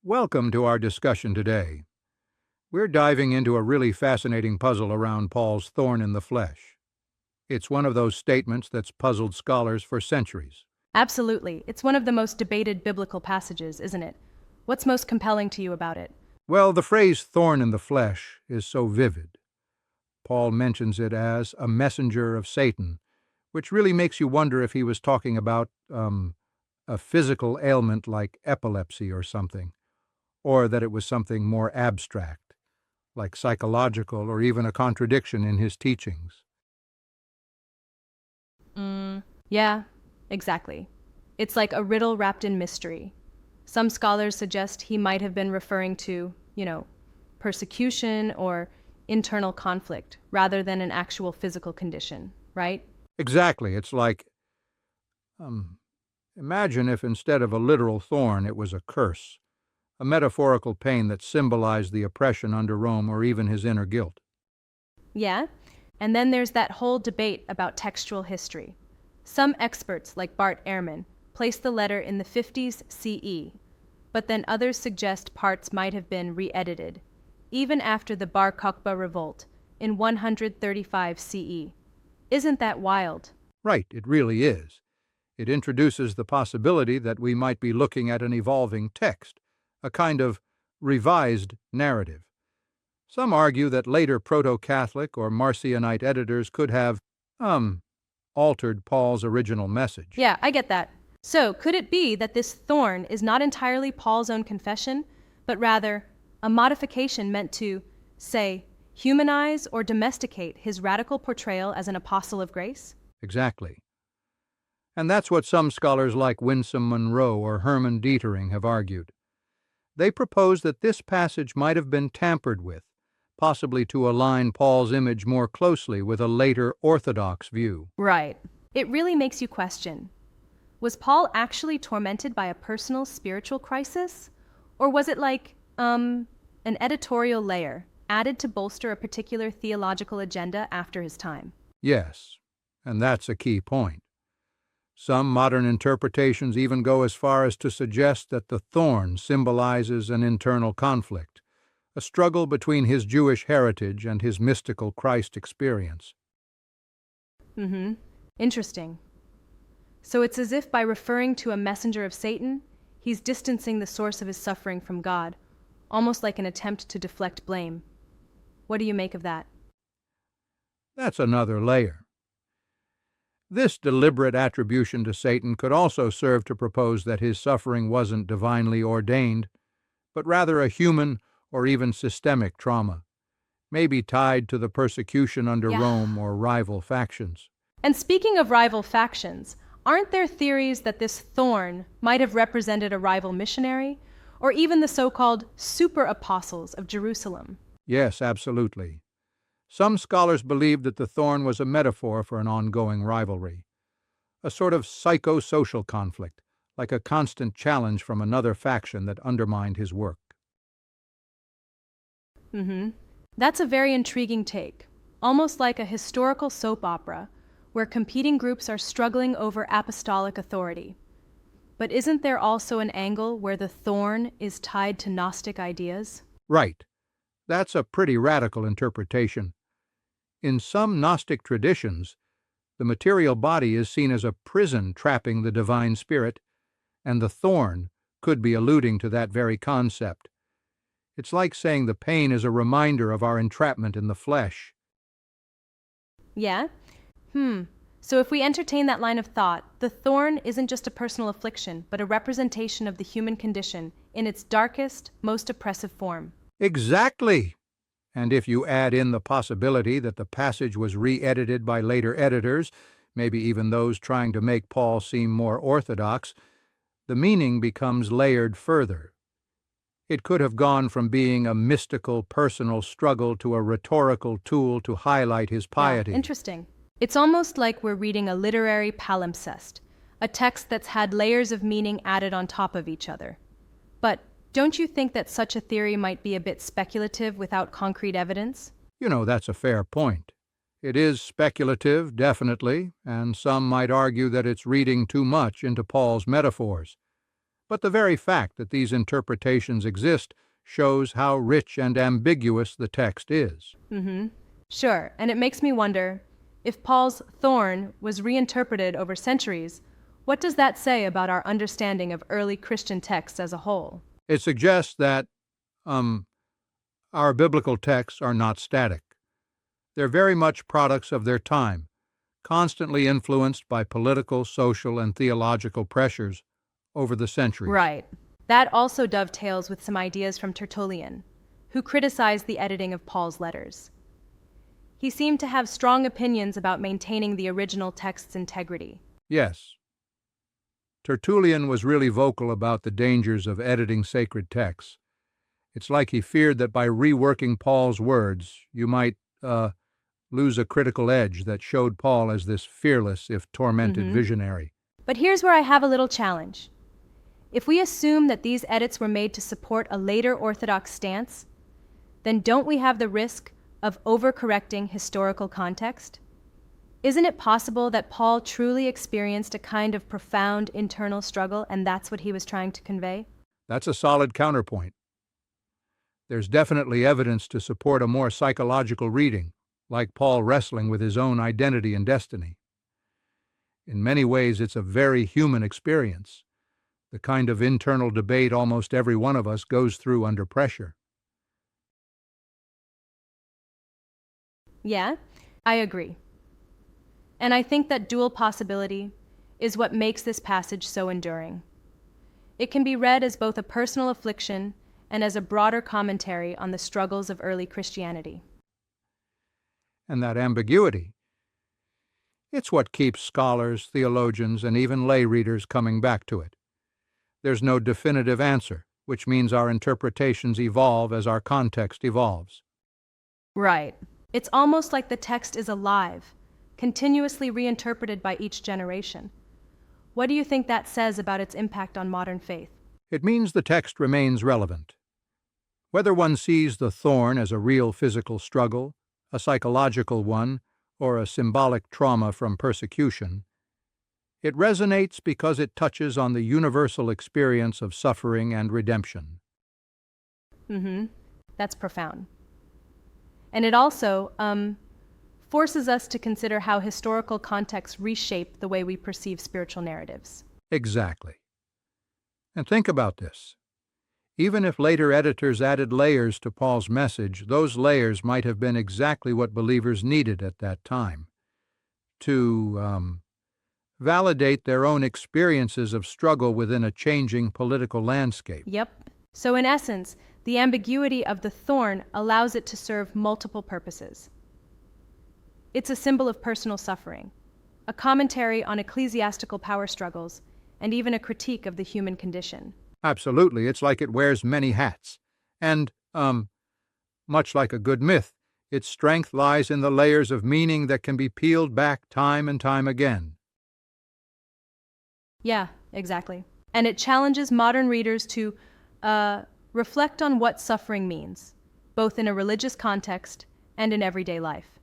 Welcome to our discussion today. We're diving into a really fascinating puzzle around Paul's thorn in the flesh. It's one of those statements that's puzzled scholars for centuries. Absolutely. It's one of the most debated biblical passages, isn't it? What's most compelling to you about it? Well, the phrase thorn in the flesh is so vivid. Paul mentions it as a messenger of Satan, which really makes you wonder if he was talking about a physical ailment like epilepsy or something, or that it was something more abstract, like psychological or even a contradiction in his teachings. Yeah, exactly. It's like a riddle wrapped in mystery. Some scholars suggest he might have been referring to, persecution or internal conflict rather than an actual physical condition, right? Exactly. It's like, imagine if instead of a literal thorn it was a curse, a metaphorical pain that symbolized the oppression under Rome or even his inner guilt. Yeah, and then there's that whole debate about textual history. Some experts, like Bart Ehrman, place the letter in the 50s CE, but then others suggest parts might have been re-edited, even after the Bar Kokhba revolt in 135 CE. Isn't that wild? Right, it really is. It introduces the possibility that we might be looking at an evolving text, a kind of revised narrative. Some argue that later Proto-Catholic or Marcionite editors could have, altered Paul's original message. Yeah, I get that. So, could it be that this thorn is not entirely Paul's own confession, but rather a modification meant to, say, humanize or domesticate his radical portrayal as an apostle of grace? Exactly. And that's what some scholars like Winsome Monroe or Herman Dietering have argued. They propose that this passage might have been tampered with, possibly to align Paul's image more closely with a later Orthodox view. Right. It really makes you question. Was Paul actually tormented by a personal spiritual crisis? Or was it like, an editorial layer added to bolster a particular theological agenda after his time? Yes, and that's a key point. Some modern interpretations even go as far as to suggest that the thorn symbolizes an internal conflict, a struggle between his Jewish heritage and his mystical Christ experience. Interesting. So it's as if by referring to a messenger of Satan, he's distancing the source of his suffering from God, almost like an attempt to deflect blame. What do you make of that? That's another layer. This deliberate attribution to Satan could also serve to propose that his suffering wasn't divinely ordained, but rather a human or even systemic trauma, maybe tied to the persecution under Yeah. Rome or rival factions. And speaking of rival factions, aren't there theories that this thorn might have represented a rival missionary, or even the so-called super apostles of Jerusalem? Yes, absolutely. Some scholars believe that the thorn was a metaphor for an ongoing rivalry, a sort of psychosocial conflict, like a constant challenge from another faction that undermined his work. That's a very intriguing take, almost like a historical soap opera, where competing groups are struggling over apostolic authority. But isn't there also an angle where the thorn is tied to Gnostic ideas? Right. That's a pretty radical interpretation. In some Gnostic traditions, the material body is seen as a prison trapping the divine spirit, and the thorn could be alluding to that very concept. It's like saying the pain is a reminder of our entrapment in the flesh. Yeah? So if we entertain that line of thought, the thorn isn't just a personal affliction, but a representation of the human condition in its darkest, most oppressive form. Exactly. And if you add in the possibility that the passage was re-edited by later editors, maybe even those trying to make Paul seem more orthodox, the meaning becomes layered further. It could have gone from being a mystical, personal struggle to a rhetorical tool to highlight his piety. Yeah, interesting. It's almost like we're reading a literary palimpsest, a text that's had layers of meaning added on top of each other. But don't you think that such a theory might be a bit speculative without concrete evidence? That's a fair point. It is speculative, definitely, and some might argue that it's reading too much into Paul's metaphors. But the very fact that these interpretations exist shows how rich and ambiguous the text is. Sure, and it makes me wonder, if Paul's Thorn was reinterpreted over centuries, what does that say about our understanding of early Christian texts as a whole? It suggests that our biblical texts are not static. They're very much products of their time, constantly influenced by political, social, and theological pressures over the centuries. Right. That also dovetails with some ideas from Tertullian, who criticized the editing of Paul's letters. He seemed to have strong opinions about maintaining the original text's integrity. Yes. Tertullian was really vocal about the dangers of editing sacred texts. It's like he feared that by reworking Paul's words, you might lose a critical edge that showed Paul as this fearless, if tormented, visionary. But here's where I have a little challenge. If we assume that these edits were made to support a later Orthodox stance, then don't we have the risk of overcorrecting historical context? Isn't it possible that Paul truly experienced a kind of profound internal struggle, and that's what he was trying to convey? That's a solid counterpoint. There's definitely evidence to support a more psychological reading, like Paul wrestling with his own identity and destiny. In many ways, it's a very human experience, the kind of internal debate almost every one of us goes through under pressure. Yeah, I agree. And I think that dual possibility is what makes this passage so enduring. It can be read as both a personal affliction and as a broader commentary on the struggles of early Christianity. And that ambiguity, it's what keeps scholars, theologians, and even lay readers coming back to it. There's no definitive answer, which means our interpretations evolve as our context evolves. Right. It's almost like the text is alive, continuously reinterpreted by each generation. What do you think that says about its impact on modern faith? It means the text remains relevant. Whether one sees the thorn as a real physical struggle, a psychological one, or a symbolic trauma from persecution, it resonates because it touches on the universal experience of suffering and redemption. That's profound. And it also forces us to consider how historical contexts reshape the way we perceive spiritual narratives. Exactly. And think about this. Even if later editors added layers to Paul's message, those layers might have been exactly what believers needed at that time to validate their own experiences of struggle within a changing political landscape. Yep. So in essence, the ambiguity of the thorn allows it to serve multiple purposes. It's a symbol of personal suffering, a commentary on ecclesiastical power struggles, and even a critique of the human condition. Absolutely, it's like it wears many hats. And, much like a good myth, its strength lies in the layers of meaning that can be peeled back time and time again. Yeah, exactly. And it challenges modern readers to reflect on what suffering means, both in a religious context and in everyday life.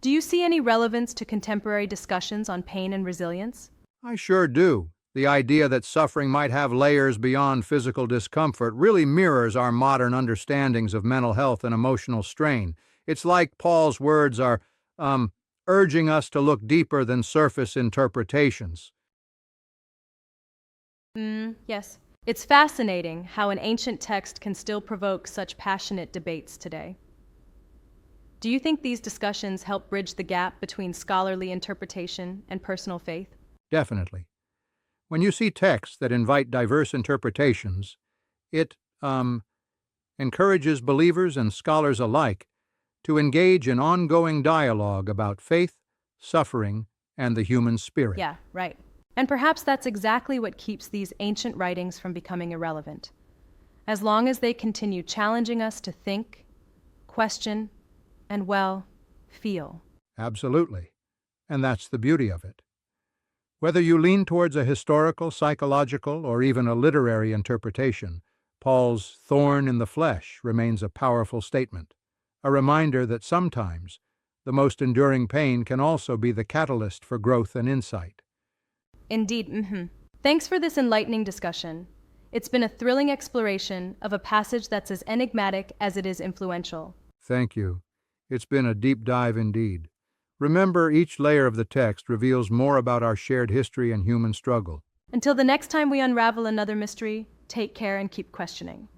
Do you see any relevance to contemporary discussions on pain and resilience? I sure do. The idea that suffering might have layers beyond physical discomfort really mirrors our modern understandings of mental health and emotional strain. It's like Paul's words are urging us to look deeper than surface interpretations. Yes. It's fascinating how an ancient text can still provoke such passionate debates today. Do you think these discussions help bridge the gap between scholarly interpretation and personal faith? Definitely. When you see texts that invite diverse interpretations, it encourages believers and scholars alike to engage in ongoing dialogue about faith, suffering, and the human spirit. Yeah, right. And perhaps that's exactly what keeps these ancient writings from becoming irrelevant. As long as they continue challenging us to think, question, and, well, feel. Absolutely. And that's the beauty of it. Whether you lean towards a historical, psychological, or even a literary interpretation, Paul's thorn in the flesh remains a powerful statement, a reminder that sometimes the most enduring pain can also be the catalyst for growth and insight. Indeed, Thanks for this enlightening discussion. It's been a thrilling exploration of a passage that's as enigmatic as it is influential. Thank you. It's been a deep dive indeed. Remember, each layer of the text reveals more about our shared history and human struggle. Until the next time we unravel another mystery, take care and keep questioning.